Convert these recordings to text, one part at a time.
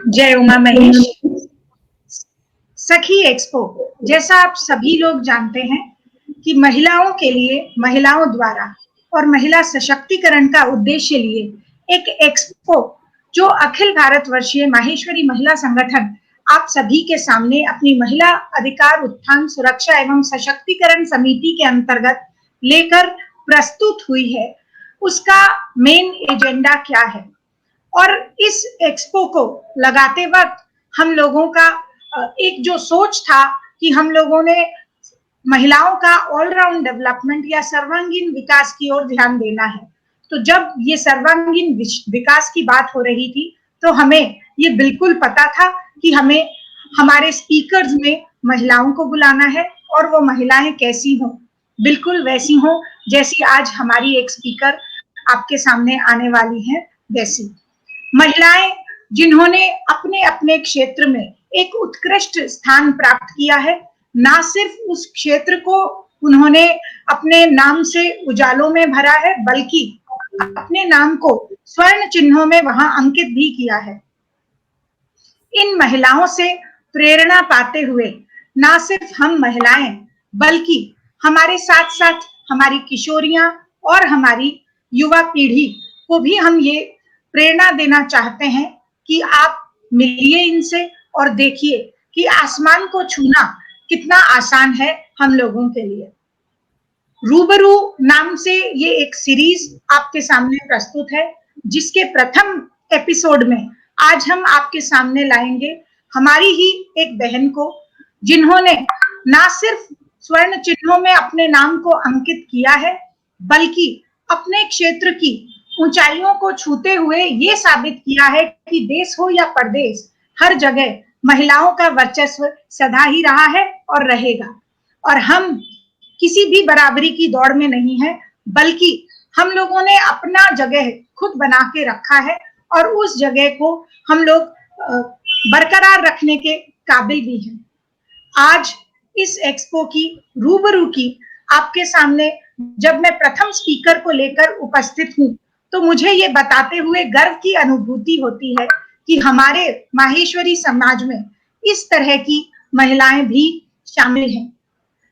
जय उमा महेश। सखी एक्सपो, जैसा आप सभी लोग जानते हैं कि महिलाओं के लिए, महिलाओं द्वारा और महिला सशक्तिकरण का उद्देश्य लिए एक एक्सपो जो अखिल भारतवर्षीय माहेश्वरी महिला संगठन आप सभी के सामने अपनी महिला अधिकार उत्थान सुरक्षा एवं सशक्तिकरण समिति के अंतर्गत लेकर प्रस्तुत हुई है, उसका मेन एजेंडा क्या है। और इस एक्सपो को लगाते वक्त हम लोगों का एक जो सोच था कि हम लोगों ने महिलाओं का ऑलराउंड डेवलपमेंट या सर्वांगीण विकास की ओर ध्यान देना है। तो जब ये सर्वांगीण विकास की बात हो रही थी तो हमें ये बिल्कुल पता था कि हमें हमारे स्पीकर्स में महिलाओं को बुलाना है और वो महिलाएं कैसी हों, बिल्कुल वैसी हों जैसी आज हमारी एक स्पीकर आपके सामने आने वाली है वैसी महिलाएं, जिन्होंने अपने अपने क्षेत्र में एक उत्कृष्ट स्थान प्राप्त किया है। ना सिर्फ उस क्षेत्र को उन्होंने अपने नाम से उजालों में भरा है, बल्कि अपने नाम को स्वर्ण चिन्हों में वहां अंकित भी किया है। इन महिलाओं से प्रेरणा पाते हुए ना सिर्फ हम महिलाएं, बल्कि हमारे साथ साथ हमारी किशोरियां और हमारी युवा पीढ़ी को भी हम ये प्रेरणा देना चाहते हैं कि आप मिलिए इनसे और देखिए कि आसमान को छूना कितना आसान है हम लोगों के लिए। रूबरू नाम से ये एक सीरीज आपके सामने प्रस्तुत है, जिसके प्रथम एपिसोड में आज हम आपके सामने लाएंगे हमारी ही एक बहन को, जिन्होंने ना सिर्फ स्वर्ण चिन्हों में अपने नाम को अंकित किया है, बल्कि अपने क्षेत्र की ऊंचाइयों को छूते हुए ये साबित किया है कि देश हो या परदेश, हर जगह महिलाओं का वर्चस्व सदा ही रहा है और रहेगा। और हम किसी भी बराबरी की दौड़ में नहीं है, बल्कि हम लोगों ने अपना जगह खुद बना के रखा है और उस जगह को हम लोग बरकरार रखने के काबिल भी हैं। आज इस एक्सपो की रूबरू की आपके सामने जब मैं प्रथम स्पीकर को लेकर उपस्थित हूँ, तो मुझे ये बताते हुए गर्व की अनुभूति होती है कि हमारे माहेश्वरी समाज में इस तरह की महिलाएं भी शामिल हैं।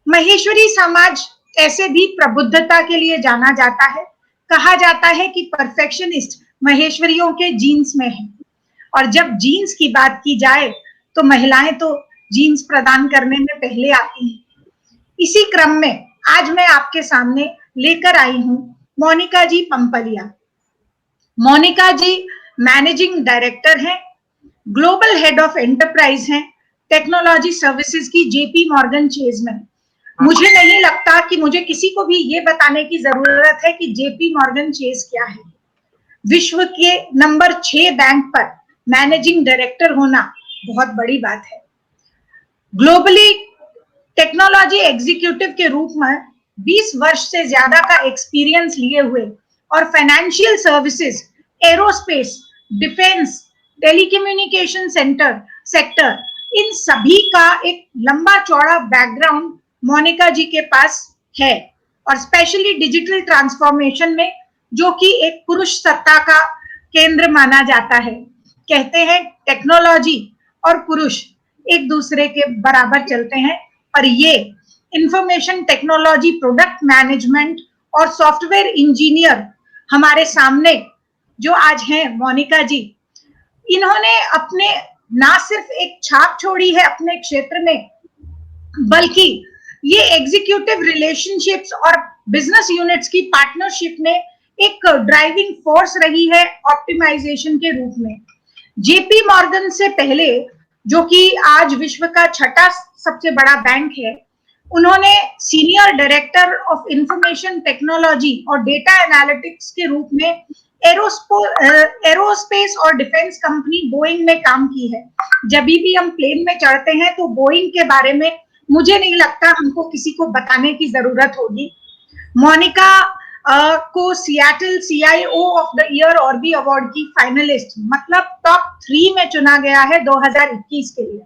महेश्वरी समाज ऐसे भी प्रबुद्धता के लिए जाना जाता है। कहा जाता है कि परफेक्शनिस्ट महेश्वरियों के जीन्स में है, और जब जीन्स की बात की जाए तो महिलाएं तो जीन्स प्रदान करने में पहले आती हैं। इसी क्रम में आज मैं आपके सामने लेकर आई हूं मोनिका जी पंपलिया। मोनिका जी मैनेजिंग डायरेक्टर हैं, ग्लोबल हेड ऑफ एंटरप्राइज हैं, टेक्नोलॉजी सर्विसेज की जेपी मॉर्गन चेज में। मुझे नहीं लगता कि मुझे किसी को भी ये बताने की जरूरत है कि जेपी मॉर्गन चेज क्या है। विश्व के नंबर 6 बैंक पर मैनेजिंग डायरेक्टर होना बहुत बड़ी बात है। ग्लोबली टेक्नोलॉजी एग्जीक्यूटिव के रूप में 20 वर्ष से ज्यादा का एक्सपीरियंस लिए हुए और financial services, aerospace, defence, telecommunication sector, इन सभी का एक लंबा चौड़ा बैकग्राउंड मोनिका जी के पास है, और स्पेशली डिजिटल ट्रांसफॉर्मेशन में, जो कि एक पुरुष सत्ता का केंद्र माना जाता है। कहते हैं टेक्नोलॉजी और पुरुष एक दूसरे के बराबर चलते हैं, और ये इंफॉर्मेशन टेक्नोलॉजी, प्रोडक्ट मैनेजमेंट और सॉफ्टवेयर इंजीनियर हमारे सामने जो आज हैं मोनिका जी, इन्होंने अपने ना सिर्फ एक छाप छोड़ी है अपने क्षेत्र में, बल्कि ये एग्जीक्यूटिव रिलेशनशिप्स और बिजनेस यूनिट्स की पार्टनरशिप में एक ड्राइविंग फोर्स रही है ऑप्टिमाइजेशन के रूप में। जेपी मॉर्गन से पहले, जो कि आज विश्व का 6ठा सबसे बड़ा बैंक है, उन्होंने senior director of information technology और डेटा एनालिटिक्स के रूप में एरोस्पेस और डिफेंस कंपनी बोइंग में काम की है। जब भी हम प्लेन में चढ़ते हैं तो बोइंग के बारे में मुझे नहीं लगता हमको किसी को बताने की जरूरत होगी। मोनिका को Seattle CIO of the year ORBIE award की फाइनलिस्ट, मतलब टॉप 3 में चुना गया है 2021 के लिए।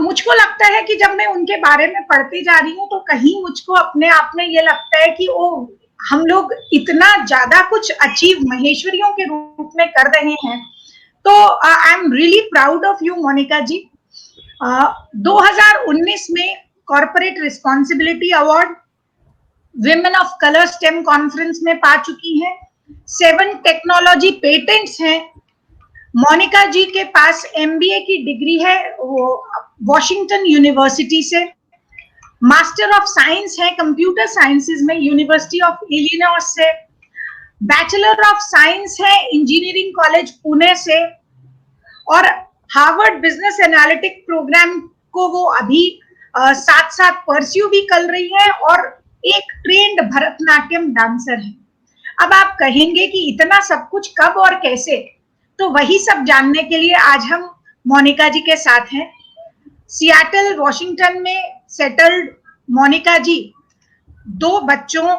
मुझको लगता है कि जब मैं उनके बारे में पढ़ती जा रही हूँ तो कहीं मुझको अपने आप में ये लगता है कि ओ, हम लोग इतना ज्यादा कुछ अचीव महेश्वरियों के रूप में कर रहे हैं, तो I am really proud of you Monika ji. 2019 में corporate responsibility award women of colour STEM conference में पा चुकी हैं। 7 टेक्नोलॉजी पेटेंट्स हैं। मोनिका जी के पास एमबीए की डिग्री है वो वॉशिंगटन यूनिवर्सिटी से। मास्टर ऑफ साइंस है कंप्यूटर साइंसेज में यूनिवर्सिटी ऑफ इलिनॉइस से। बैचलर ऑफ साइंस है इंजीनियरिंग कॉलेज पुणे से। और हार्वर्ड बिजनेस एनालिटिक प्रोग्राम को वो अभी साथ साथ परस्यू भी कर रही है और एक ट्रेंड भरतनाट्यम डांसर है। अब आप कहेंगे कि इतना सब कुछ कब और कैसे, तो वही सब जानने के लिए आज हम मोनिका जी के साथ हैं। सियाटल वॉशिंगटन में सेटल्ड मोनिका जी 2 बच्चों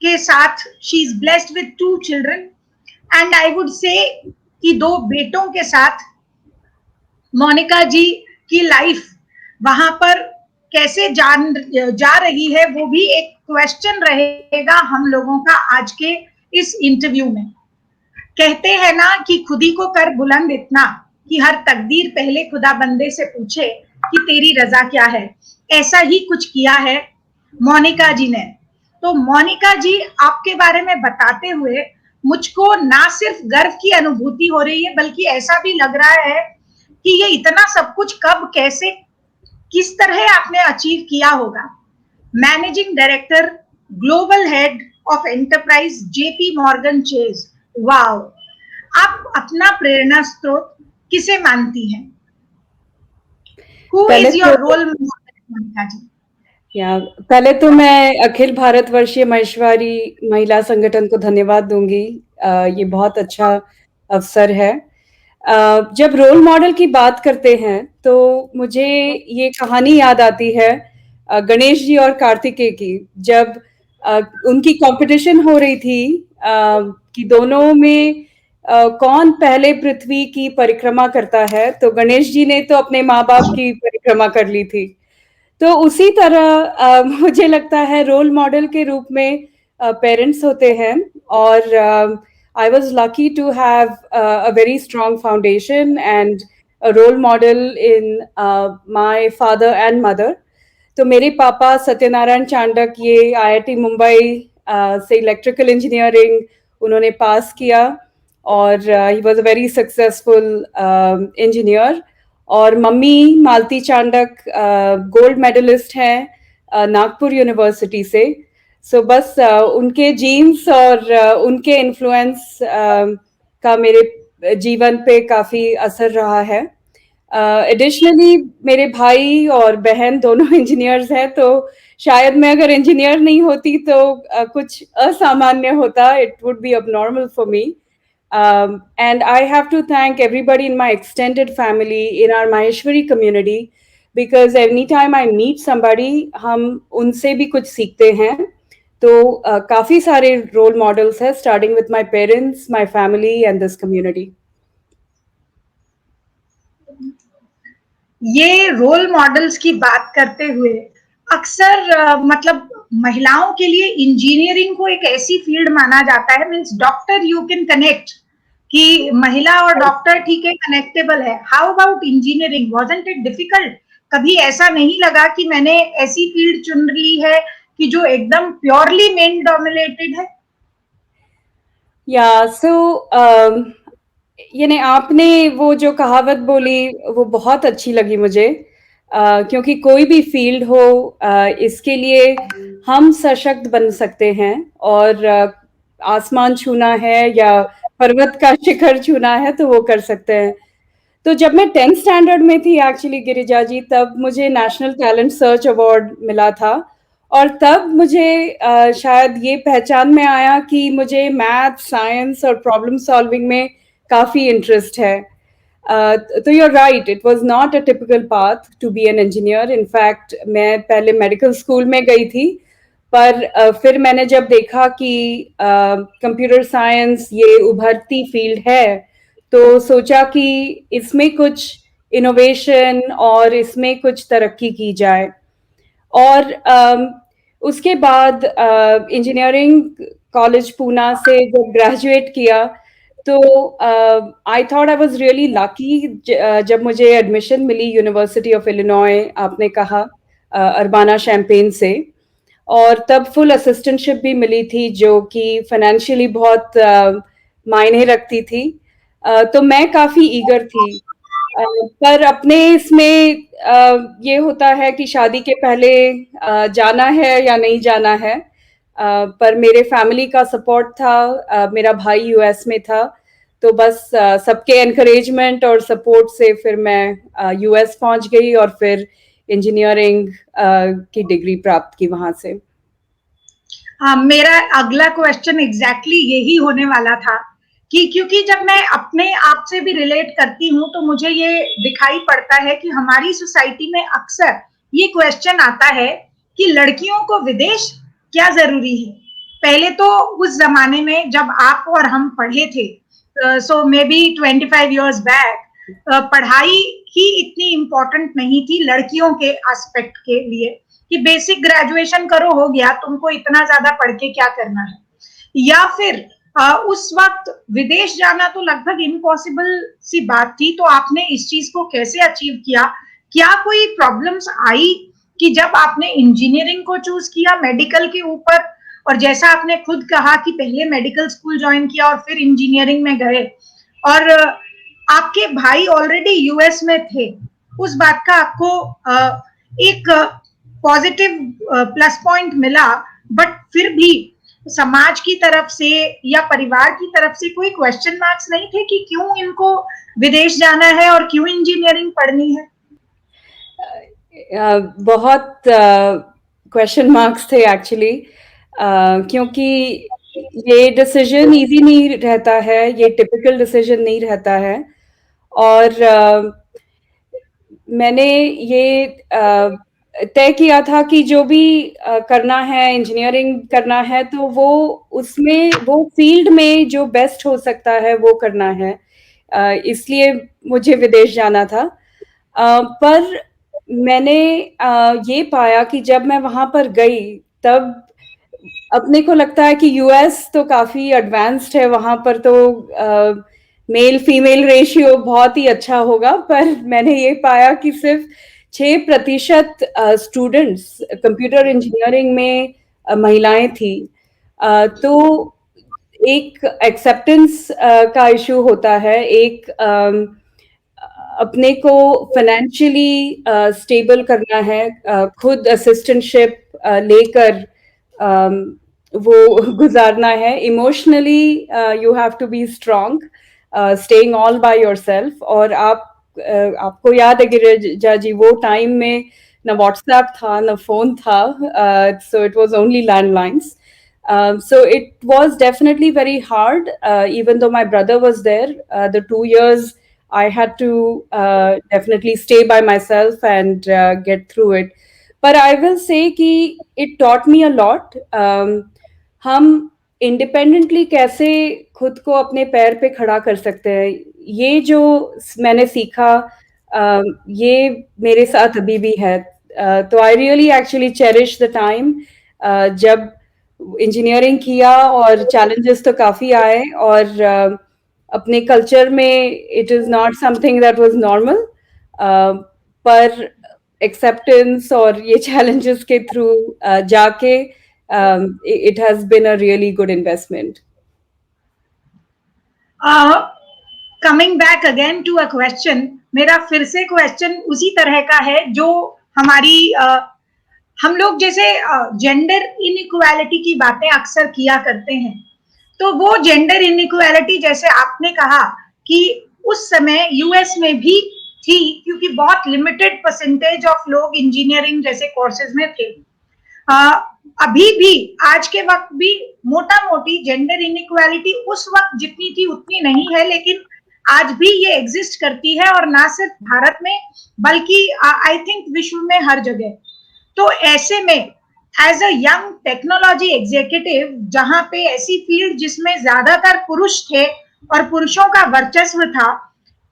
के साथ she is blessed with 2 children and I would say कि 2 बेटों के साथ मोनिका जी की लाइफ वहां पर कैसे जा रही है वो भी एक क्वेश्चन रहेगा हम लोगों का आज के इस इंटरव्यू में। कहते हैं ना कि खुदी को कर बुलंद इतना कि हर तकदीर पहले खुदा बंदे से पूछे कि तेरी रजा क्या है। ऐसा ही कुछ किया है मोनिका जी ने। तो मोनिका जी आपके बारे में बताते हुए मुझको ना सिर्फ गर्व की अनुभूति हो रही है बल्कि ऐसा भी लग रहा है कि ये इतना सब कुछ कब कैसे किस तरह आपने अचीव किया होगा। Managing director global head of enterprise JP Morgan Chase. Wow, आप अपना प्रेरणा स्रोत किसे मानती हैं? Who is your role model Monika ji? पहले तो मैं अखिल भारत वर्षीय महेश्वरी महिला संगठन को धन्यवाद दूंगी। ये बहुत अच्छा अवसर है। जब रोल मॉडल की बात करते हैं तो मुझे ये कहानी याद आती है गणेश जी और कार्तिकेय की। जब उनकी कंपटीशन हो रही थी कि दोनों में कौन पहले पृथ्वी की परिक्रमा करता है, तो गणेश जी ने तो अपने माँ बाप की परिक्रमा कर ली थी। तो उसी तरह मुझे लगता है रोल मॉडल के रूप में पेरेंट्स होते हैं। और I was lucky to have a very strong foundation and a role model in my father and mother. तो मेरे पापा सत्यनारायण चांडक ये IIT मुंबई से इलेक्ट्रिकल इंजीनियरिंग उन्होंने पास किया और he was a very successful engineer. और मम्मी मालती चांडक गोल्ड मेडलिस्ट हैं नागपुर यूनिवर्सिटी से। सो बस उनके जीन्स और उनके इन्फ्लुएंस का मेरे जीवन पे काफ़ी असर रहा है। एडिशनली मेरे भाई और बहन दोनों इंजीनियर्स हैं, तो शायद मैं अगर इंजीनियर नहीं होती तो कुछ असामान्य होता। It would be abnormal for me. And I have to thank everybody in my extended family, in our Maheshwari community, because anytime I meet somebody, हम उनसे भी कुछ सीखते हैं। तो काफ़ी सारे रोल मॉडल्स हैं, starting with my parents, my family, and this community. ये रोल मॉडल्स की बात करते हुए अक्सर मतलब महिलाओं के लिए इंजीनियरिंग को एक ऐसी फील्ड माना जाता है, means doctor you can connect कि महिला और डॉक्टर ठीक है कनेक्टेबल है। How about engineering, wasn't it difficult? कभी ऐसा नहीं लगा कि मैंने ऐसी फील्ड चुन ली है कि जो एकदम प्योरली मेन डोमिनेटेड है? यानी आपने वो जो कहावत बोली वो बहुत अच्छी लगी मुझे, क्योंकि कोई भी फील्ड हो इसके लिए हम सशक्त बन सकते हैं। और आसमान छूना है या पर्वत का शिखर छूना है तो वो कर सकते हैं। तो जब मैं 10th स्टैंडर्ड में थी एक्चुअली गिरिजा जी, तब मुझे नेशनल टैलेंट सर्च अवार्ड मिला था। और तब मुझे शायद ये पहचान में आया कि मुझे मैथ, साइंस और प्रॉब्लम सॉल्विंग में काफ़ी इंटरेस्ट है। तो you are right, it was not a typical path to be an engineer. In fact मैं पहले मेडिकल स्कूल में गई थी, पर फिर मैंने जब देखा कि कंप्यूटर साइंस ये उभरती फील्ड है, तो सोचा कि इसमें कुछ इनोवेशन और इसमें कुछ तरक्की की जाए। और उसके बाद इंजीनियरिंग कॉलेज पूना से जब ग्रेजुएट किया तो I thought I was really lucky जब मुझे एडमिशन मिली यूनिवर्सिटी ऑफ इलिनॉय, आपने कहा अर्बाना शैम्पेन से, और तब फुल असिस्टेंटशिप भी मिली थी जो कि फाइनेंशियली बहुत मायने रखती थी। तो मैं काफ़ी ईगर थी। पर अपने इसमें ये होता है कि शादी के पहले जाना है या नहीं जाना है। पर मेरे फैमिली का सपोर्ट था, मेरा भाई यूएस में था, तो बस सबके एनकरेजमेंट और सपोर्ट से फिर मैं यूएस पहुंच गई और फिर इंजीनियरिंग की डिग्री प्राप्त की वहां से। मेरा अगला क्वेश्चन एग्जैक्टली यही होने वाला था कि क्योंकि जब मैं अपने आप से भी रिलेट करती हूँ तो मुझे ये दिखाई पड़ता है कि हमारी सोसाइटी में अक्सर ये क्वेश्चन आता है कि लड़कियों को विदेश क्या जरूरी है। पहले तो उस जमाने में जब आप और हम पढ़े थे, सो मे बी 25 years बैक, पढ़ाई ही इतनी इम्पोर्टेंट नहीं थी लड़कियों के एस्पेक्ट के लिए कि बेसिक ग्रेजुएशन करो हो गया, तुमको इतना ज्यादा पढ़ के क्या करना है। या फिर उस वक्त विदेश जाना तो लगभग इम्पॉसिबल सी बात थी। तो आपने इस चीज को कैसे अचीव किया? क्या कोई प्रॉब्लम्स आई कि जब आपने इंजीनियरिंग को चूज किया मेडिकल के ऊपर, और जैसा आपने खुद कहा कि पहले मेडिकल स्कूल ज्वाइन किया और फिर इंजीनियरिंग में गए, और आपके भाई ऑलरेडी यूएस में थे, उस बात का आपको एक पॉजिटिव प्लस पॉइंट मिला, बट फिर भी समाज की तरफ से या परिवार की तरफ से कोई क्वेश्चन मार्क्स नहीं थे कि क्यों इनको विदेश जाना है और क्यों इंजीनियरिंग पढ़नी है? बहुत क्वेश्चन मार्क्स थे एक्चुअली, क्योंकि ये डिसीजन इजी नहीं रहता है, ये टिपिकल डिसीजन नहीं रहता है। और मैंने ये तय किया था कि जो भी करना है, इंजीनियरिंग करना है, तो वो उसमें वो फील्ड में जो बेस्ट हो सकता है वो करना है। इसलिए मुझे विदेश जाना था। पर मैंने ये पाया कि जब मैं वहाँ पर गई तब अपने को लगता है कि यूएस तो काफ़ी एडवांस्ड है, वहाँ पर तो मेल फीमेल रेशियो बहुत ही अच्छा होगा, पर मैंने ये पाया कि सिर्फ 6% स्टूडेंट्स कंप्यूटर इंजीनियरिंग में महिलाएं थी। तो एक एक्सेप्टेंस का इशू होता है, एक अपने को फाइनेंशियली स्टेबल करना है, खुद असिस्टेंटशिप लेकर वो गुजारना है। Emotionally you have to be strong, staying all by yourself. और आपको याद है गिरिजा जी, वो टाइम में ना व्हाट्सएप था ना फोन था, so it was only landlines. So it was definitely very hard, even though my brother was there. The 2 years I had to definitely stay by myself and get through it. But I will say कि it taught me a lot. हम independently कैसे खुद को अपने पैर पे खड़ा कर सकते हैं, ये जो मैंने सीखा, ये मेरे साथ अभी भी है। तो I really actually cherish the time जब इंजीनियरिंग किया, और चैलेंजेस तो काफ़ी आए, और अपने कल्चर में it is not something that was normal, पर एक्सेप्टेंस और ये चैलेंजेस के थ्रू जाके it has been a really good investment. Coming back again to a question, मेरा फिर से क्वेश्चन उसी तरह का है जो हमारी हम लोग जैसे जेंडर इनइक्वालिटी की बातें अक्सर किया करते हैं, तो वो जेंडर इनइक्वालिटी जैसे आपने कहा कि उस समय यूएस में भी थी, क्योंकि बहुत लिमिटेड परसेंटेज ऑफ लोग इंजीनियरिंग जैसे कोर्सेज में थे। अभी भी आज के वक्त भी मोटा मोटी जेंडर इनइक्वालिटी उस वक्त जितनी थी उतनी नहीं है, लेकिन आज भी ये एग्जिस्ट करती है, और ना सिर्फ भारत में बल्कि आई थिंक विश्व में हर जगह। तो ऐसे में as a young technology executive, जहां पे ऐसी फील्ड जिसमें ज्यादातर पुरुष थे और पुरुषों का वर्चस्व था,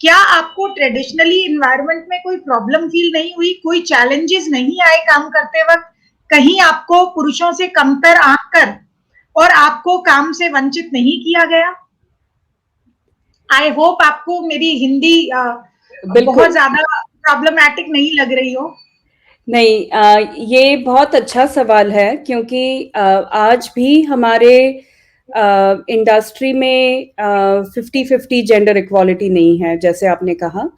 क्या आपको ट्रेडिशनली इन्वायरमेंट में कोई प्रॉब्लम फील नहीं हुई, कोई चैलेंजेस नहीं आए काम करते वक्त? कहीं आपको पुरुषों से कमतर आंक कर और आपको काम से वंचित नहीं किया गया? आई होप आपको मेरी हिंदी बहुत बिल्कुल। ज्यादा प्रॉब्लमैटिक नहीं लग रही हो। नहीं, ये बहुत अच्छा सवाल है क्योंकि आज भी हमारे इंडस्ट्री में 50-50 जेंडर इक्वालिटी नहीं है, जैसे आपने कहा।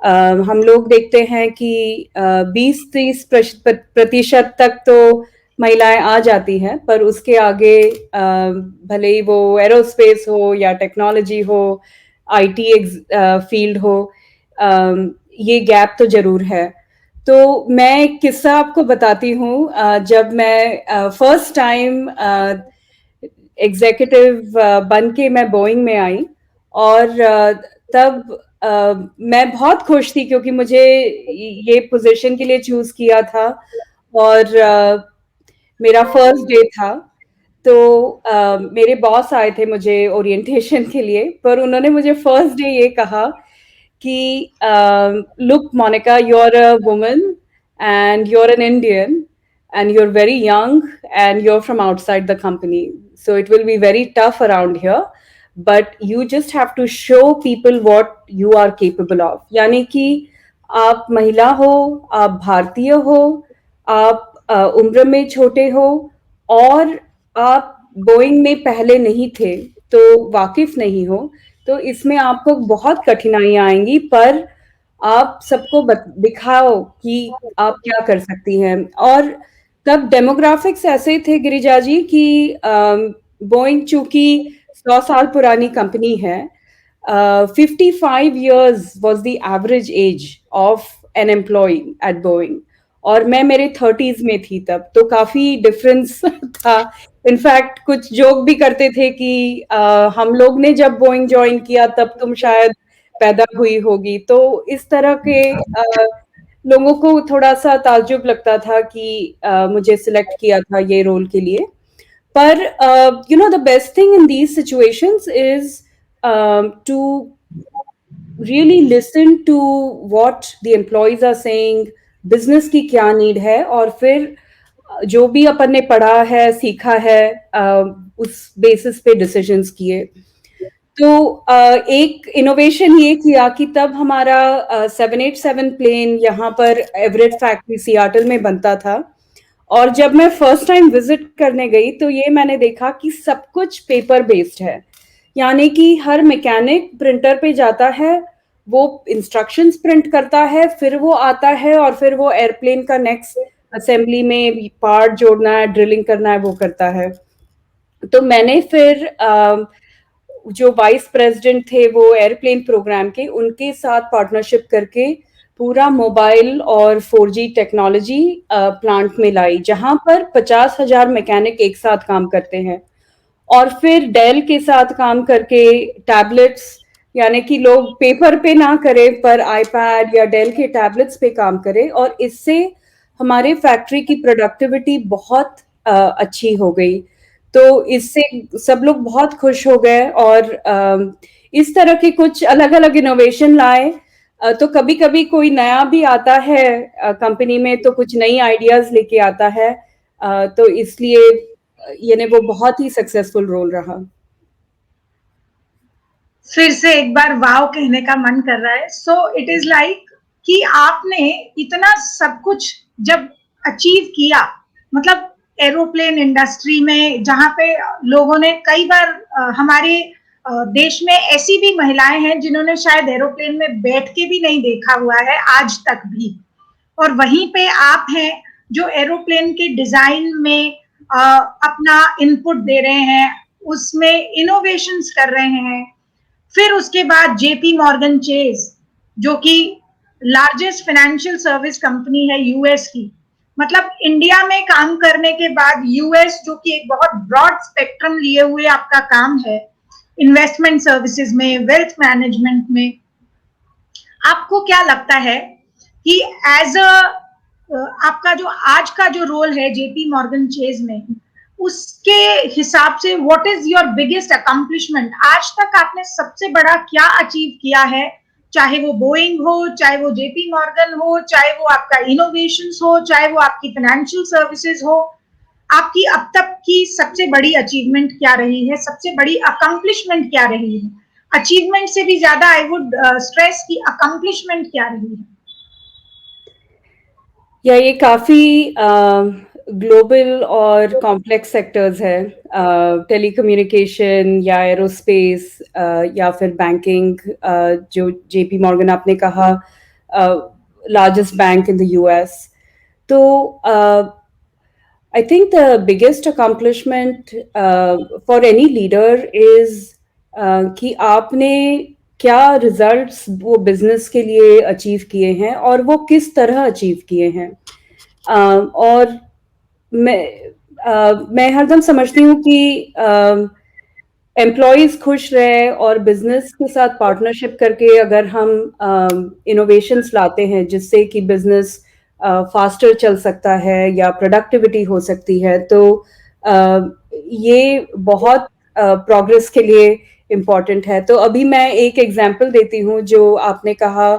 अ, हम लोग देखते हैं कि 20-30 प्रतिशत तक तो महिलाएं आ जाती हैं, पर उसके आगे भले ही वो एरोस्पेस हो या टेक्नोलॉजी हो, आईटी फील्ड हो, ये गैप तो जरूर है। तो मैं एक किस्सा आपको बताती हूँ। जब मैं फर्स्ट टाइम एग्जीक्यूटिव बन के मैं बोइंग में आई, और तब मैं बहुत खुश थी क्योंकि मुझे ये पोजीशन के लिए चूज किया था, और मेरा फर्स्ट डे था। तो मेरे बॉस आए थे मुझे ओरिएंटेशन के लिए, पर उन्होंने मुझे फर्स्ट डे ये कहा कि look, Monica, you're a woman and you're an Indian and you're very young and you're from outside the company. So it will be very tough around here, but you just have to show people what you are capable of. यानी कि आप महिला हो, आप भारतीय हो, आप उम्र में छोटे हो, और आप बोइंग में पहले नहीं थे, तो वाकिफ नहीं हो, तो इसमें आपको बहुत कठिनाइयाँ आएँगी, पर आप सबको दिखाओ कि आप क्या कर सकती हैं। और तब डेमोग्राफिक्स ऐसे थे गिरिजा जी कि बोइंग चूंकि 100 साल पुरानी कंपनी है, 55 years was the average age of an employee at Boeing, और मैं मेरे 30s में थी तब, तो काफी डिफरेंस था। इनफैक्ट कुछ जोक भी करते थे कि हम लोग ने जब बोइंग ज्वाइन किया तब तुम शायद पैदा हुई होगी। तो इस तरह के लोगों को थोड़ा सा ताज्जुब लगता था कि मुझे सिलेक्ट किया था ये रोल के लिए। पर you know, the best thing in these situations is to really listen to what the employees are saying, business की क्या नीड है, और फिर जो भी अपन ने पढ़ा है, सीखा है, उस बेसिस पे डिसीजंस किए। तो एक इनोवेशन ये किया कि तब हमारा 787 प्लेन यहाँ पर एवरेट फैक्ट्री सियाटल में बनता था, और जब मैं फर्स्ट टाइम विजिट करने गई तो ये मैंने देखा कि सब कुछ पेपर बेस्ड है। यानी कि हर मैकेनिक प्रिंटर पे जाता है, वो इंस्ट्रक्शंस प्रिंट करता है, फिर वो आता है और फिर वो एयरप्लेन का नेक्स्ट असेंबली में पार्ट जोड़ना है, ड्रिलिंग करना है, वो करता है। तो मैंने फिर जो वाइस प्रेसिडेंट थे वो एयरप्लेन प्रोग्राम के, उनके साथ पार्टनरशिप करके पूरा मोबाइल और 4G टेक्नोलॉजी प्लांट में लाई, जहां पर 50,000 मैकेनिक एक साथ काम करते हैं। और फिर डेल के साथ काम करके टैबलेट्स, यानी कि लोग पेपर पे ना करें पर आईपैड या डेल के टैबलेट्स पे काम करें, और इससे हमारे फैक्ट्री की प्रोडक्टिविटी बहुत अच्छी हो गई। तो इससे सब लोग बहुत खुश हो गए, और इस तरह के कुछ अलग अलग इनोवेशन लाए। तो कभी कभी कोई नया भी आता है कंपनी में, तो कुछ नई आइडियाज लेके आता है, तो इसलिए यानी वो बहुत ही सक्सेसफुल रोल रहा। फिर से एक बार वाव कहने का मन कर रहा है। सो इट इज लाइक कि आपने इतना सब कुछ जब अचीव किया, मतलब एरोप्लेन इंडस्ट्री में, जहां पे लोगों ने कई बार हमारे देश में ऐसी भी महिलाएं हैं जिन्होंने शायद एरोप्लेन में बैठ के भी नहीं देखा हुआ है आज तक भी, और वहीं पे आप हैं जो एरोप्लेन के डिजाइन में अपना इनपुट दे रहे हैं, उसमें इनोवेशंस कर रहे हैं। फिर उसके बाद जेपी मॉर्गन चेज, जो कि लार्जेस्ट फाइनेंशियल सर्विस कंपनी है यूएस की, मतलब इंडिया में काम करने के बाद यूएस, जो कि एक बहुत ब्रॉड स्पेक्ट्रम लिए हुए आपका काम है इन्वेस्टमेंट सर्विसेज में, वेल्थ मैनेजमेंट में, आपको क्या लगता है कि एज अ आपका जो आज का जो रोल है जेपी मॉर्गन चेज में, उसके हिसाब से what is your biggest accomplishment? आज तक आपने सबसे बड़ा क्या अचीव किया है, चाहे वो बोइंग हो, चाहे वो जेपी मॉर्गन हो, चाहे वो आपका इनोवेशंस हो, चाहे वो आपकी फाइनेंशियल सर्विसेज हो, आपकी अब तक की सबसे बड़ी अचीवमेंट क्या रही है, सबसे बड़ी अकम्पलिशमेंट क्या रही है? अचीवमेंट से भी ज्यादा आई वुड स्ट्रेस की अकम्पलिशमेंट क्या रही है? या ये काफ़ी ग्लोबल और कॉम्प्लेक्स सेक्टर्स है। टेलीकम्युनिकेशन या एरोस्पेस या फिर बैंकिंग, जो जेपी मॉर्गन आपने कहा, largest bank in the US. तो I think the biggest accomplishment for any leader is कि आपने क्या रिजल्ट्स वो बिजनेस के लिए अचीव किए हैं और वो किस तरह अचीव किए हैं। और मैं हरदम समझती हूँ कि एम्प्लॉयज खुश रहे और बिजनेस के साथ पार्टनरशिप करके अगर हम इनोवेशंस लाते हैं जिससे कि बिजनेस फास्टर चल सकता है या प्रोडक्टिविटी हो सकती है, तो ये बहुत प्रोग्रेस के लिए इम्पॉर्टेंट है। तो अभी मैं एक एग्जांपल देती हूँ, जो आपने कहा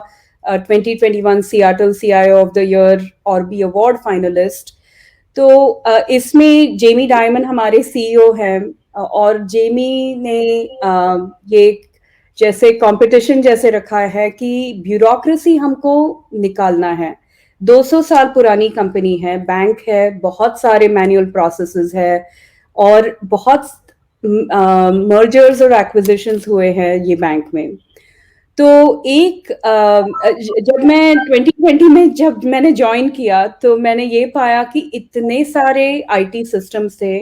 2021 Seattle CIO of the year और बी अवार्ड फाइनलिस्ट। तो इसमें जेमी डायमंड हमारे सीईओ हैं, और जेमी ने ये जैसे कंपटीशन जैसे रखा है कि ब्यूरोक्रेसी हमको निकालना है। 200 साल पुरानी कंपनी है, बैंक है, बहुत सारे मैनुअल प्रोसेसेस है और बहुत मर्जर्स और एक्विजिशंस हुए हैं ये बैंक में। तो एक जब मैं 2020 में जब मैंने ज्वाइन किया तो मैंने ये पाया कि इतने सारे आईटी सिस्टम्स थे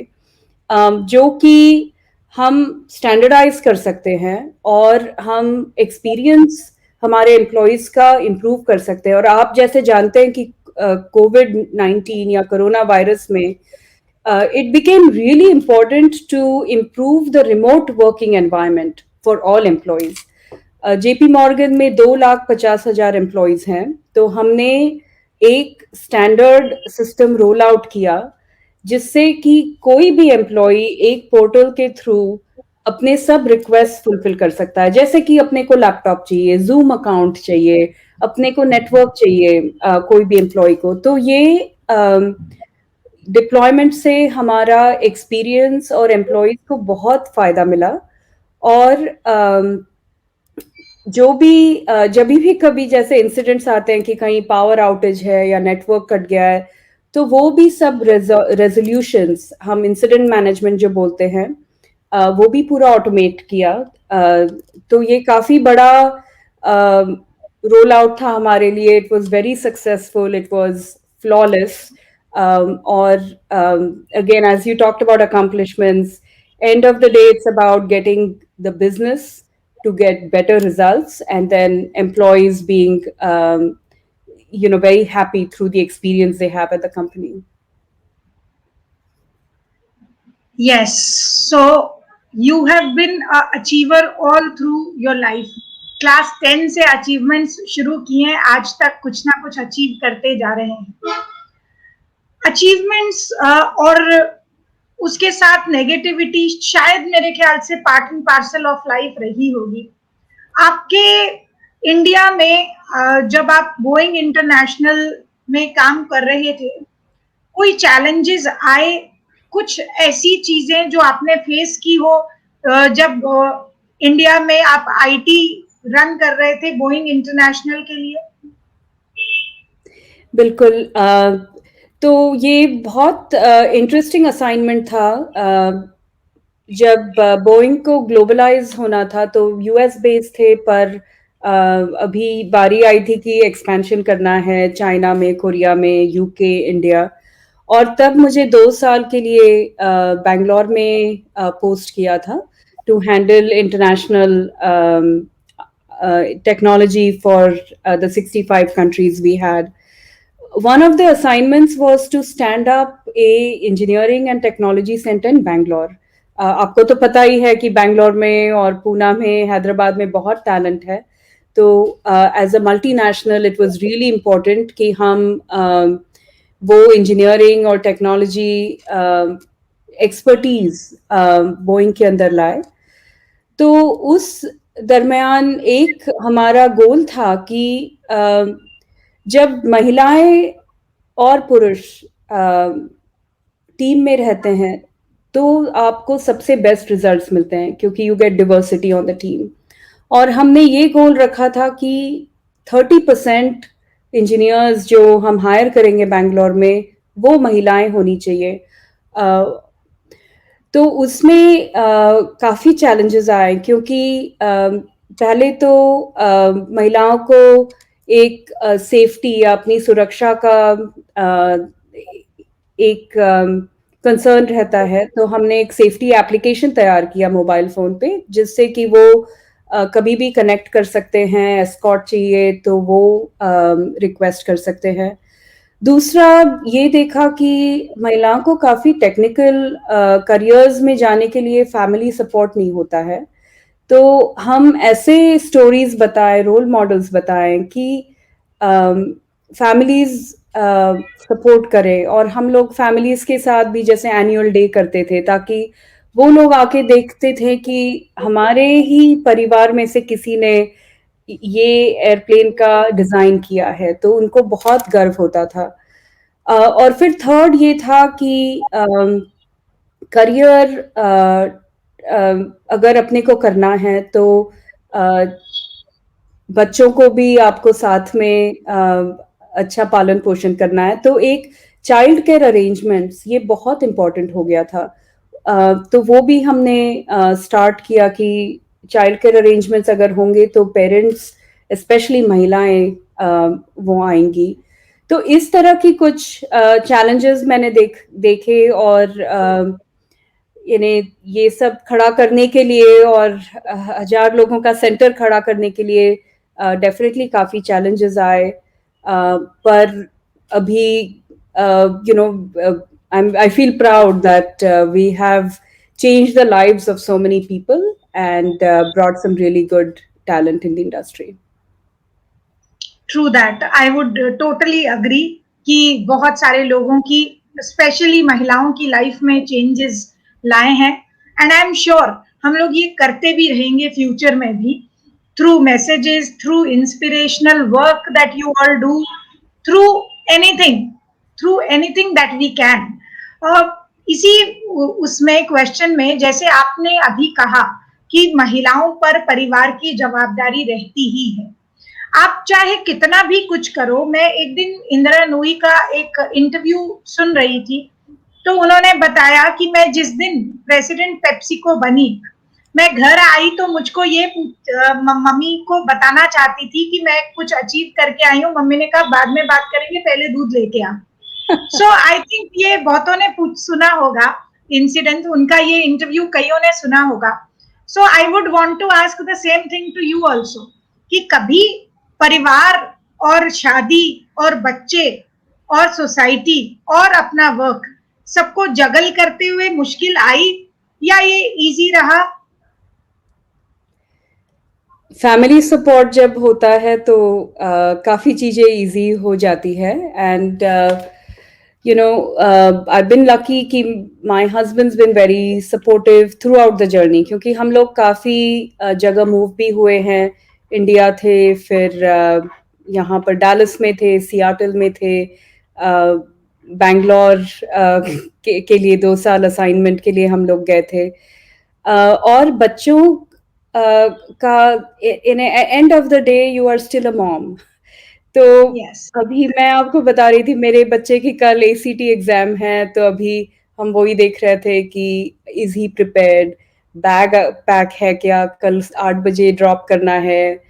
जो कि हम स्टैंडर्डाइज कर सकते हैं और हम एक्सपीरियंस हमारे एम्प्लॉयज का इम्प्रूव कर सकते हैं। और आप जैसे जानते हैं कि कोविड-19 या कोरोना वायरस में it became really important to improve the remote working environment for all employees. JP Morgan में 2,50,000 एम्प्लॉयज हैं, तो हमने एक स्टैंडर्ड सिस्टम रोल आउट किया जिससे कि कोई भी एम्प्लॉय एक पोर्टल के थ्रू अपने सब रिक्वेस्ट फुलफिल कर सकता है। जैसे कि अपने को लैपटॉप चाहिए, जूम अकाउंट चाहिए, अपने को नेटवर्क चाहिए, कोई भी एम्प्लॉय को। तो ये डिप्लॉयमेंट से हमारा एक्सपीरियंस और एम्प्लॉयज को बहुत फायदा मिला। और जो भी जब भी कभी जैसे इंसिडेंट्स आते हैं कि कहीं पावर आउटेज है या नेटवर्क कट गया है, तो वो भी सब रेजोल्यूशंस, हम इंसिडेंट मैनेजमेंट जो बोलते हैं, वो भी पूरा ऑटोमेट किया। तो ये काफी बड़ा रोल आउट था हमारे लिए। It was very successful, it was flawless. और again, as you talked about accomplishments, end of the day it's about getting the business to get better results, and then employees being very happy through the experience they have at the company. Yes, so you have been a achiever all through your life. Class 10 से achievements शुरू किए हैं, आज तक कुछ ना कुछ achieve करते जा रहे हैं। अचीवमेंट्स और उसके साथ नेगेटिविटी शायद मेरे ख्याल से part and parcel of life रही होगी। आपके इंडिया में जब आप बोइंग इंटरनेशनल में काम कर रहे थे, कोई चैलेंजेस आए, कुछ ऐसी चीजें जो आपने फेस की हो जब इंडिया में आप आईटी रन कर रहे थे बोइंग इंटरनेशनल के लिए? बिल्कुल। तो ये बहुत इंटरेस्टिंग असाइनमेंट था। जब बोइंग को ग्लोबलाइज होना था तो यूएस बेस्ड थे, पर अभी बारी आई थी कि एक्सपेंशन करना है चाइना में, कोरिया में, यूके, इंडिया। और तब मुझे 2 साल के लिए बैंगलोर में पोस्ट किया था to handle international technology for the 65 countries we had. One of the assignments was to stand up a engineering and technology center in Bangalore. आपको तो पता ही है कि बैंगलोर में और पूना में, हैदराबाद में बहुत टैलेंट है। तो as a multinational it was really important कि हम वो इंजीनियरिंग और टेक्नोलॉजी एक्सपर्टीज बोइंग के अंदर लाए। तो उस दरमियान एक हमारा गोल था कि जब महिलाएं और पुरुष टीम में रहते हैं तो आपको सबसे बेस्ट रिजल्ट्स मिलते हैं, क्योंकि you get diversity on the team. और हमने ये गोल रखा था कि 30% इंजीनियर्स जो हम हायर करेंगे बैंगलोर में, वो महिलाएं होनी चाहिए। तो उसमें काफ़ी चैलेंजेस आए, क्योंकि पहले तो महिलाओं को एक सेफ्टी या अपनी सुरक्षा का एक कंसर्न रहता है। तो हमने एक सेफ्टी एप्लीकेशन तैयार किया मोबाइल फ़ोन पे, जिससे कि वो कभी भी कनेक्ट कर सकते हैं, एस्कॉर्ट चाहिए तो वो रिक्वेस्ट कर सकते हैं। दूसरा ये देखा कि महिलाओं को काफ़ी टेक्निकल करियर्स में जाने के लिए फैमिली सपोर्ट नहीं होता है। तो हम ऐसे स्टोरीज बताएं, रोल मॉडल्स बताएं कि फैमिलीज सपोर्ट करें, और हम लोग फैमिलीज के साथ भी जैसे एनुअल डे करते थे, ताकि वो लोग आके देखते थे कि हमारे ही परिवार में से किसी ने ये एयरप्लेन का डिज़ाइन किया है, तो उनको बहुत गर्व होता था। और फिर थर्ड ये था कि करियर अगर अपने को करना है तो अ, बच्चों को भी आपको साथ में अच्छा पालन पोषण करना है, तो एक चाइल्ड केयर अरेंजमेंट्स ये बहुत इम्पोर्टेंट हो गया था। तो वो भी हमने स्टार्ट किया कि चाइल्ड केयर अरेंजमेंट्स अगर होंगे तो पेरेंट्स, स्पेशली महिलाएं, वो आएंगी। तो इस तरह की कुछ चैलेंजेस मैंने देखे, और यानी ये सब खड़ा करने के लिए और 1000 लोगों का सेंटर खड़ा करने के लिए डेफिनेटली काफ़ी चैलेंजेस आए। पर अभी you know I feel proud that we have changed the lives of so many people and brought some really good talent in the industry. True that, I would totally agree कि बहुत सारे लोगों की, specially महिलाओं की life में changes लाए हैं। एंड आई एम श्योर हम लोग ये करते भी रहेंगे फ्यूचर में भी, through messages, through inspirational work that you all do, through anything, through anything that we can. इसी उसमें क्वेश्चन में, जैसे आपने अभी कहा कि महिलाओं पर परिवार की जवाबदारी रहती ही है, आप चाहे कितना भी कुछ करो। मैं एक दिन इंदिरा नूई का एक इंटरव्यू सुन रही थी, तो उन्होंने बताया कि मैं जिस दिन प्रेसिडेंट पेप्सिको बनी, मैं घर आई तो मुझको ये मम्मी को बताना चाहती थी कि मैं कुछ अचीव करके आई हूँ। मम्मी ने कहा बाद में बात करेंगे, पहले दूध लेके आ। सो आई थिंक ये बहुतों ने सुना होगा इंसिडेंट, उनका ये इंटरव्यू कईयों ने सुना होगा। So I would want to ask the same thing to you also, कि कभी परिवार और शादी और बच्चे और सोसाइटी और अपना वर्क सबको जगल करते हुए मुश्किल आई, या ये इजी रहा? फैमिली सपोर्ट जब होता है तो काफ़ी चीज़ें इजी हो जाती है। And you know, I've been lucky कि my husband's been very supportive throughout the journey, क्योंकि हम लोग काफ़ी जगह मूव भी हुए हैं। इंडिया थे, फिर यहाँ पर डालस में थे, सियाटल में थे, बैंगलोर के लिए 2 साल असाइनमेंट के लिए हम लोग गए थे। और बच्चों का in end of the day you are still a mom. तो यस, अभी मैं आपको बता रही थी, मेरे बच्चे की कल एसीटी एग्जाम है, तो अभी हम वही देख रहे थे कि is he prepared, bag pack है क्या, कल 8 बजे ड्रॉप करना है।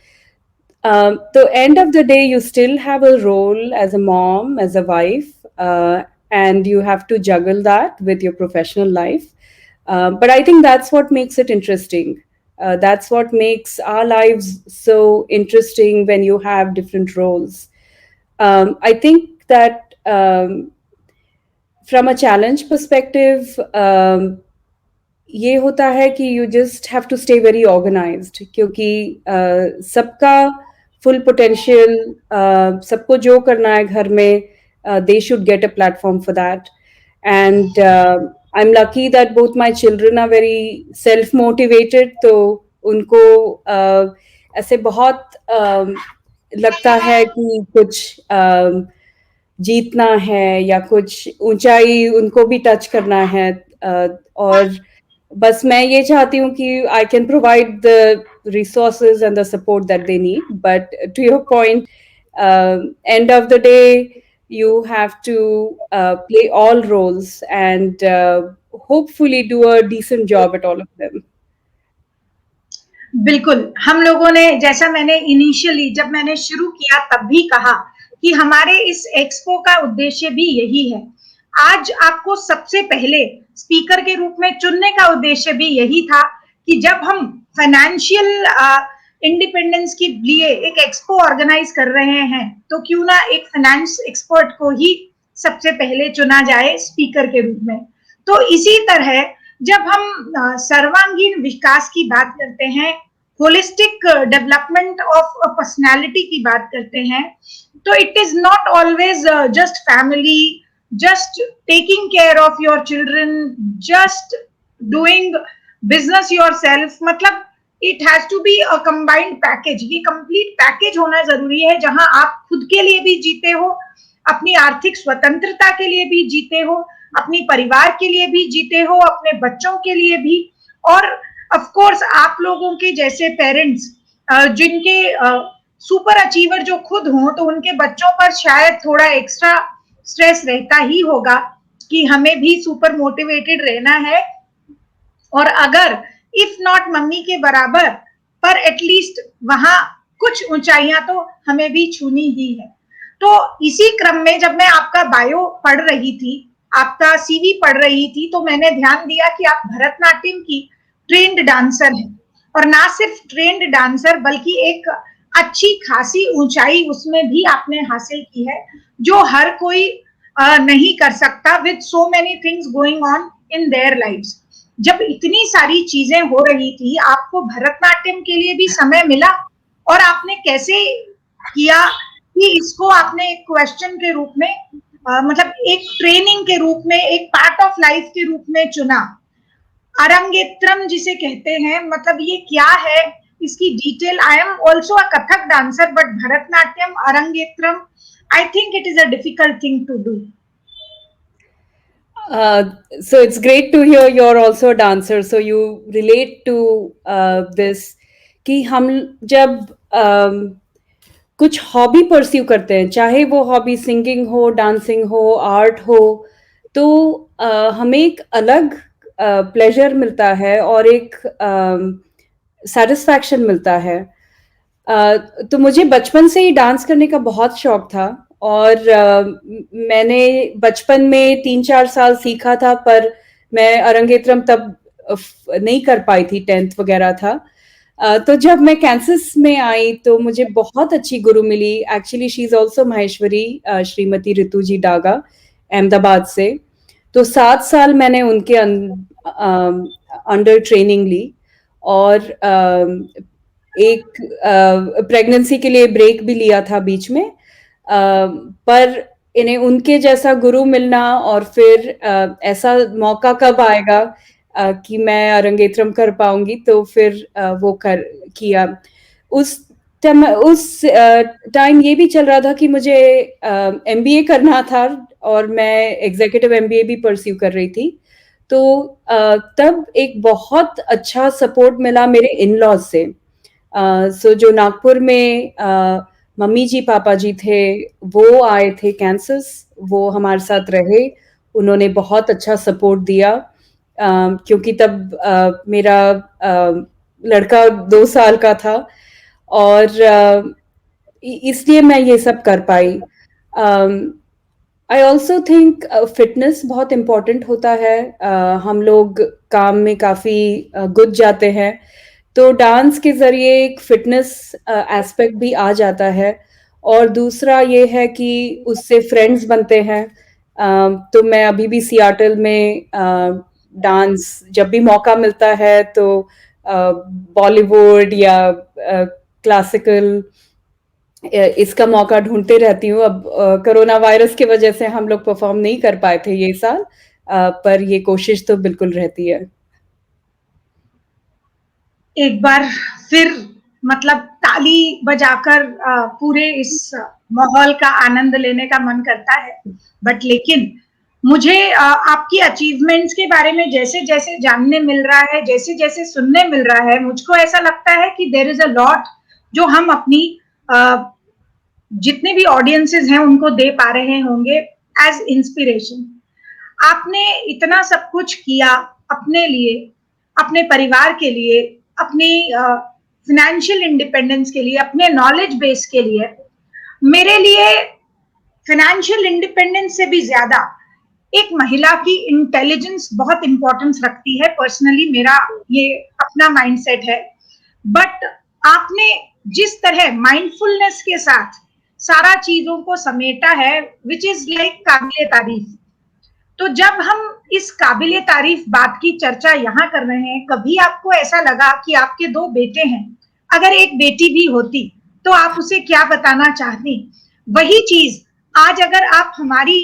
So end of the day, you still have a role as a mom, as a wife, and you have to juggle that with your professional life. But I think that's what makes it interesting. That's what makes our lives so interesting when you have different roles. I think that from a challenge perspective, ये होता है कि you just have to stay very organised, क्योंकि सबका full potential, सबको जो करना है घर में, they should get a platform for that. And I am lucky that both my children are very self motivated, तो उनको ऐसे बहुत लगता है कि कुछ जीतना है या कुछ ऊंचाई उनको भी टच करना है। और बस मैं ये चाहती हूँ कि I can provide the resources and the support that they need. But to your point, end of the day, you have to play all roles and hopefully do a decent job at all of them. बिल्कुल, हम लोगों ने, जैसा मैंने initially जब मैंने शुरू किया तब भी कहा कि हमारे इस एक्सपो का उद्देश्य भी यही है। आज आपको सबसे पहले स्पीकर के रूप में चुनने का उद्देश्य भी यही था कि जब हम फाइनेंशियल इंडिपेंडेंस के लिए एक एक्सपो ऑर्गेनाइज कर रहे हैं, तो क्यों ना एक फाइनेंस एक्सपर्ट को ही सबसे पहले चुना जाए स्पीकर के रूप में। तो इसी तरह जब हम सर्वांगीण विकास की बात करते हैं, holistic development of a personality की बात करते हैं, तो it is not always just family, just taking care of your children, just doing business yourself. मतलब it has to be a combined package. ये कंप्लीट पैकेज होना जरूरी है, जहां आप खुद के लिए भी जीते हो, अपनी आर्थिक स्वतंत्रता के लिए भी जीते हो, अपनी परिवार के लिए भी जीते हो, अपने बच्चों के लिए भी, और ऑफ कोर्स आप लोगों के जैसे पेरेंट्स जिनके सुपर अचीवर जो खुद हों, तो उनके बच्चों पर शायद थोड़ा एक्स्ट्रा स्ट्रेस रहता ही होगा कि हमें भी सुपर मोटिवेटेड रहना है, और अगर इफ नॉट मम्मी के बराबर, पर एटलीस्ट वहां कुछ ऊंचाइयां तो हमें भी छूनी ही है। तो इसी क्रम में जब मैं आपका बायो पढ़ रही थी, आपका सीवी पढ़ रही थी, तो मैंने ध्यान दिया कि आप भरतनाट्यम की ट्रेंड डांसर हैं, और ना सिर्फ ट्रेंड डांसर बल्कि एक अच्छी खासी ऊंचाई उसमें भी आपने हासिल की है, जो हर कोई नहीं कर सकता, with so many things going on in their lives. जब इतनी सारी चीजें हो रही थी, आपको भरतनाट्यम के लिए भी समय मिला, और आपने कैसे किया कि इसको आपने एक क्वेश्चन के रूप में, मतलब एक ट्रेनिंग के रूप में, एक पार्ट ऑफ लाइफ के रूप में चुना। अरंगेत्रम जिसे कहते हैं, मतलब ये क्या है, इसकी detail. I am also a Kathak dancer, but Bharatanatyam, Arangetram, I think it is a difficult thing to do. So it's great to hear you're also a dancer, so you relate to this कि हम जब कुछ हॉबी परस्यू करते हैं, चाहे वो hobby singing हो, dancing हो, आर्ट हो, तो हमें एक अलग प्लेजर मिलता है और एक सेटिस्फैक्शन मिलता है। तो मुझे बचपन से ही डांस करने का बहुत शौक था, और मैंने बचपन में 3-4 साल सीखा था, पर मैं अरंगेत्रम तब नहीं कर पाई थी, 10th वगैरह था। तो जब मैं कैंसस में आई तो मुझे बहुत अच्छी गुरु मिली। Actually she is also Maheshwari, Shrimati Ritu ji Daga, Ahmedabad से। तो 7 साल मैंने उनके अंडर ट्रेनिंग ली, और एक प्रेगनेंसी के लिए ब्रेक भी लिया था बीच में, पर इन्हें उनके जैसा गुरु मिलना, और फिर ऐसा मौका कब आएगा कि मैं अरंगेत्रम कर पाऊंगी, तो फिर वो किया। उस टाइम ये भी चल रहा था कि मुझे एमबीए करना था, और मैं एग्जीक्यूटिव एमबीए भी परस्यू कर रही थी। तो तब एक बहुत अच्छा सपोर्ट मिला मेरे इन लॉज से। सो जो नागपुर में मम्मी जी पापा जी थे, वो आए थे कैंसस, वो हमारे साथ रहे, उन्होंने बहुत अच्छा सपोर्ट दिया, क्योंकि तब मेरा लड़का 2 साल का था, और इसलिए मैं ये सब कर पाई। आई ऑल्सो थिंक फिटनेस बहुत इम्पोर्टेंट होता है। हम लोग काम में काफ़ी गुज जाते हैं, तो डांस के ज़रिए एक फिटनेस एस्पेक्ट भी आ जाता है, और दूसरा ये है कि उससे फ्रेंड्स बनते हैं। तो मैं अभी भी सियाटल में डांस जब भी मौका मिलता है, तो बॉलीवुड या क्लासिकल इसका मौका ढूंढते रहती हूँ। अब कोरोना वायरस की वजह से हम लोग परफॉर्म नहीं कर पाए थे ये साल, पर ये कोशिश तो बिल्कुल रहती है। एक बार फिर मतलब ताली बजाकर पूरे इस माहौल का आनंद लेने का मन करता है, बट लेकिन मुझे आपकी अचीवमेंट्स के बारे में जैसे जैसे जानने मिल रहा है, जैसे जैसे सुनने मिल रहा है, मुझको ऐसा लगता है कि देयर इज अ लॉट जो हम अपनी जितने भी ऑडियंसेस हैं उनको दे पा रहे होंगे एज इंस्पिरेशन। आपने इतना सब कुछ किया अपने लिए, अपने परिवार के लिए, अपनी फाइनेंशियल इंडिपेंडेंस के लिए, अपने नॉलेज बेस के लिए। मेरे लिए फाइनेंशियल इंडिपेंडेंस से भी ज्यादा एक महिला की इंटेलिजेंस बहुत इंपॉर्टेंस रखती है। पर्सनली मेरा ये अपना माइंडसेट है। बट आपने जिस तरह माइंडफुलनेस के साथ सारा चीजों को समेटा है, विच इज लाइक काबिले तारीफ। तो जब हम इस काबिले तारीफ बात की चर्चा यहाँ कर रहे हैं, कभी आपको ऐसा लगा कि आपके 2 बेटे हैं, अगर एक बेटी भी होती तो आप उसे क्या बताना चाहती? वही चीज आज अगर आप हमारी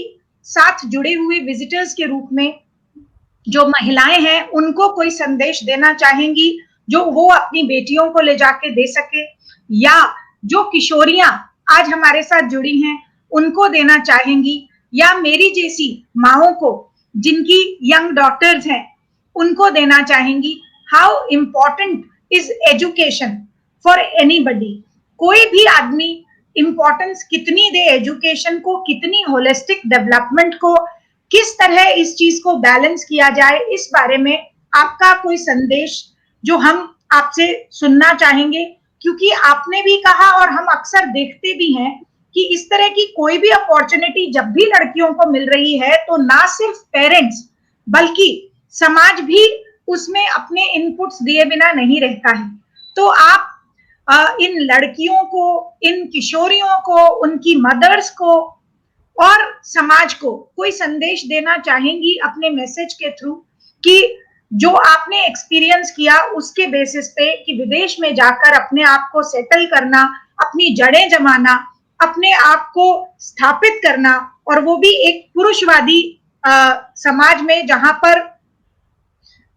साथ जुड़े हुए विजिटर्स के रूप में जो महिलाएं हैं उनको कोई संदेश देना चाहेंगी जो वो अपनी बेटियों को ले जाके दे सके, या जो किशोरियां आज हमारे साथ जुड़ी हैं उनको देना चाहेंगी, या मेरी जैसी माओ को जिनकी यंग डॉटर्स हैं उनको देना चाहेंगी? How important is education for anybody. कोई भी आदमी इम्पोर्टेंस कितनी दे एजुकेशन को, कितनी होलिस्टिक डेवलपमेंट को, किस तरह इस चीज को बैलेंस किया जाए, इस बारे में आपका कोई संदेश जो हम आपसे सुनना चाहेंगे? क्योंकि आपने भी कहा और हम अक्सर देखते भी हैं कि इस तरह की कोई भी अपॉर्चुनिटी जब भी लड़कियों को मिल रही है तो ना सिर्फ पेरेंट्स बल्कि समाज भी उसमें अपने इनपुट्स दिए बिना नहीं रहता है। तो आप इन लड़कियों को, इन किशोरियों को, उनकी मदर्स को और समाज को कोई संदेश देना चाहेंगी अपने मैसेज के थ्रू कि जो आपने एक्सपीरियंस किया उसके बेसिस पे कि विदेश में जाकर अपने आप को सेटल करना, अपनी जड़ें जमाना, अपने आप को स्थापित करना, और वो भी एक पुरुषवादी समाज में जहां पर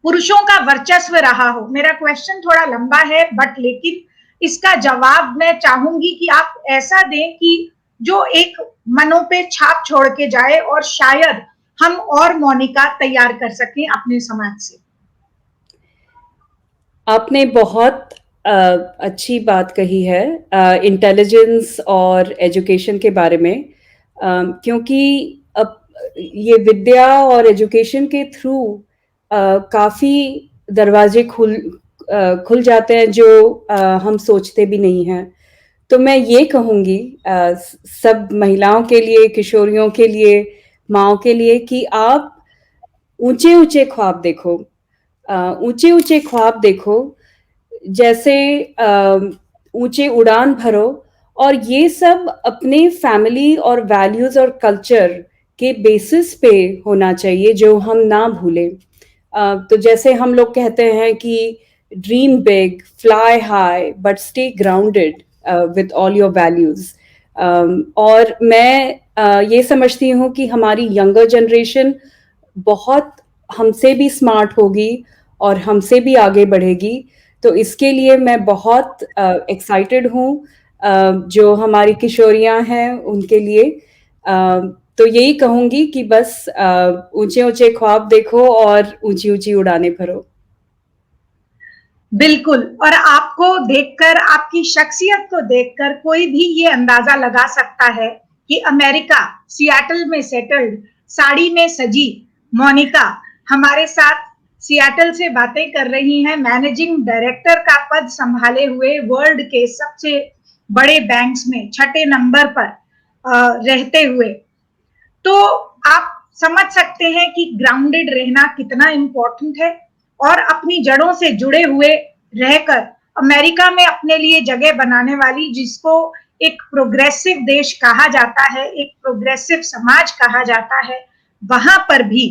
पुरुषों का वर्चस्व रहा हो। मेरा क्वेश्चन थोड़ा लंबा है बट लेकिन इसका जवाब मैं चाहूंगी कि आप ऐसा दें कि जो एक मनों पे छाप छोड़ के जाए और शायद हम और मोनिका तैयार कर सकें अपने समाज से। आपने बहुत अच्छी बात कही है इंटेलिजेंस और एजुकेशन के बारे में, क्योंकि अब ये विद्या और एजुकेशन के थ्रू काफ़ी दरवाजे खुल जाते हैं जो हम सोचते भी नहीं हैं। तो मैं ये कहूँगी सब महिलाओं के लिए, किशोरियों के लिए, माँओं के लिए कि आप ऊंचे-ऊंचे ख्वाब देखो, ऊंचे-ऊंचे ख्वाब देखो, जैसे ऊंचे उड़ान भरो, और ये सब अपने फैमिली और वैल्यूज और कल्चर के बेसिस पे होना चाहिए जो हम ना भूलें। तो जैसे हम लोग कहते हैं कि dream big, fly high, but stay grounded with all your values. और मैं ये समझती हूँ कि हमारी यंगर जनरेशन बहुत हमसे भी स्मार्ट होगी और हमसे भी आगे बढ़ेगी। तो इसके लिए मैं बहुत एक्साइटेड हूँ जो हमारी किशोरियाँ हैं उनके लिए। तो यही कहूँगी कि बस ऊंचे-ऊंचे ख्वाब देखो और ऊंची-ऊंची उड़ानें भरो। बिल्कुल, और आपको देखकर, आपकी शख्सियत को देखकर कोई भी ये अंदाजा लगा सकता है कि अमेरिका, सियाटल में सेटल्ड, साड़ी में सजी मोनिका हमारे साथ सियाटल से बातें कर रही हैं, मैनेजिंग डायरेक्टर का पद संभाले हुए वर्ल्ड के सबसे बड़े बैंक्स में 6 नंबर पर रहते हुए। तो आप समझ सकते हैं कि ग्राउंडेड रहना कितना इम्पोर्टेंट है, और अपनी जड़ों से जुड़े हुए रहकर अमेरिका में अपने लिए जगह बनाने वाली, जिसको एक प्रोग्रेसिव देश कहा जाता है, एक प्रोग्रेसिव समाज कहा जाता है, वहां पर भी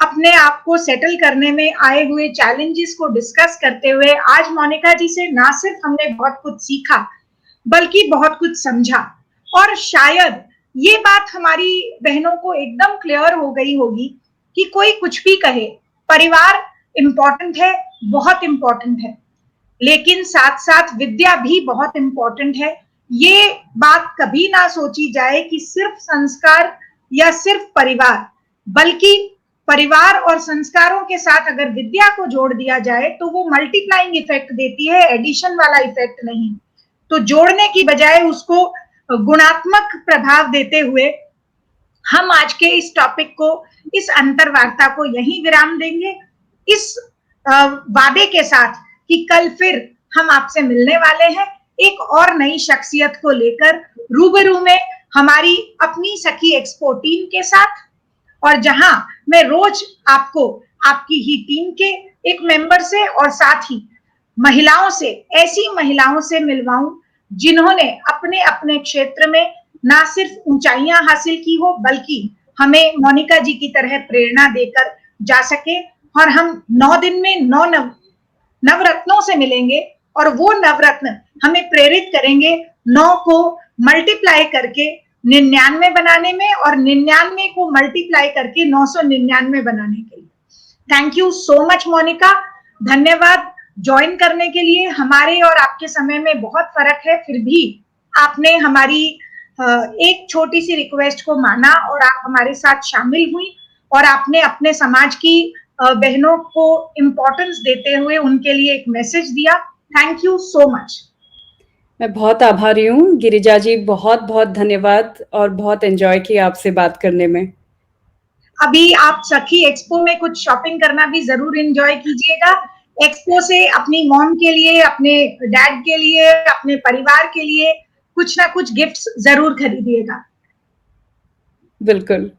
अपने आप को सेटल करने में आए हुए चैलेंजेस को डिस्कस करते हुए आज मोनिका जी से ना सिर्फ हमने बहुत कुछ सीखा बल्कि बहुत कुछ समझा। और शायद ये बात हमारी बहनों को एकदम क्लियर हो गई होगी कि कोई कुछ भी कहे, परिवार इम्पोर्टेंट है, बहुत इम्पोर्टेंट है, लेकिन साथ साथ विद्या भी बहुत इम्पोर्टेंट है। ये बात कभी ना सोची जाए कि सिर्फ संस्कार या सिर्फ परिवार बल्कि परिवार और संस्कारों के साथ अगर विद्या को जोड़ दिया जाए तो वो मल्टीप्लाइंग इफेक्ट देती है, एडिशन वाला इफेक्ट नहीं। तो जोड़ने की बजाय उसको गुणात्मक प्रभाव देते हुए हम आज के इस टॉपिक को, इस अंतरवार्ता को यहीं विराम देंगे, इस वादे के साथ कि कल फिर हम आपसे मिलने वाले हैं एक और नई शख्सियत को लेकर रूबरू में, हमारी अपनी सखी एक्सपो टीम के साथ, और जहां मैं रोज आपको आपकी ही टीम के एक मेंबर से और साथ ही महिलाओं से, ऐसी महिलाओं से मिलवाऊं जिन्होंने अपने अपने क्षेत्र में ना सिर्फ ऊंचाइयां हासिल की हो, बल्कि हमें मोनिका जी की तरह प्रेरणा देकर जा सके। और हम 9 दिन में 9 नवरत्नों से मिलेंगे और वो नवरत्न हमें प्रेरित करेंगे 9 को मल्टीप्लाई करके 99 बनाने में, और 99 को मल्टीप्लाई करके 999 बनाने के लिए। Thank you so much Monica, धन्यवाद ज्वाइन करने के लिए। हमारे और आपके समय में बहुत फर्क है, फिर भी आपने हमारी एक छोटी सी रिक्वेस्ट को माना और आप हमारे साथ शामिल हुई, और आपने अपने समाज की बहनों को इम्पोर्टेंस देते हुए उनके लिए एक मैसेज दिया। Thank you so much. मैं बहुत आभारी हूँ गिरिजा जी, बहुत बहुत धन्यवाद और बहुत एंजॉय किया आपसे बात करने में। अभी आप सखी एक्सपो में कुछ शॉपिंग करना भी जरूर एंजॉय कीजिएगा। एक्सपो से अपनी मॉम के लिए, अपने डैड के लिए, अपने परिवार के लिए कुछ ना कुछ गिफ्ट्स जरूर खरीदिएगा। बिल्कुल।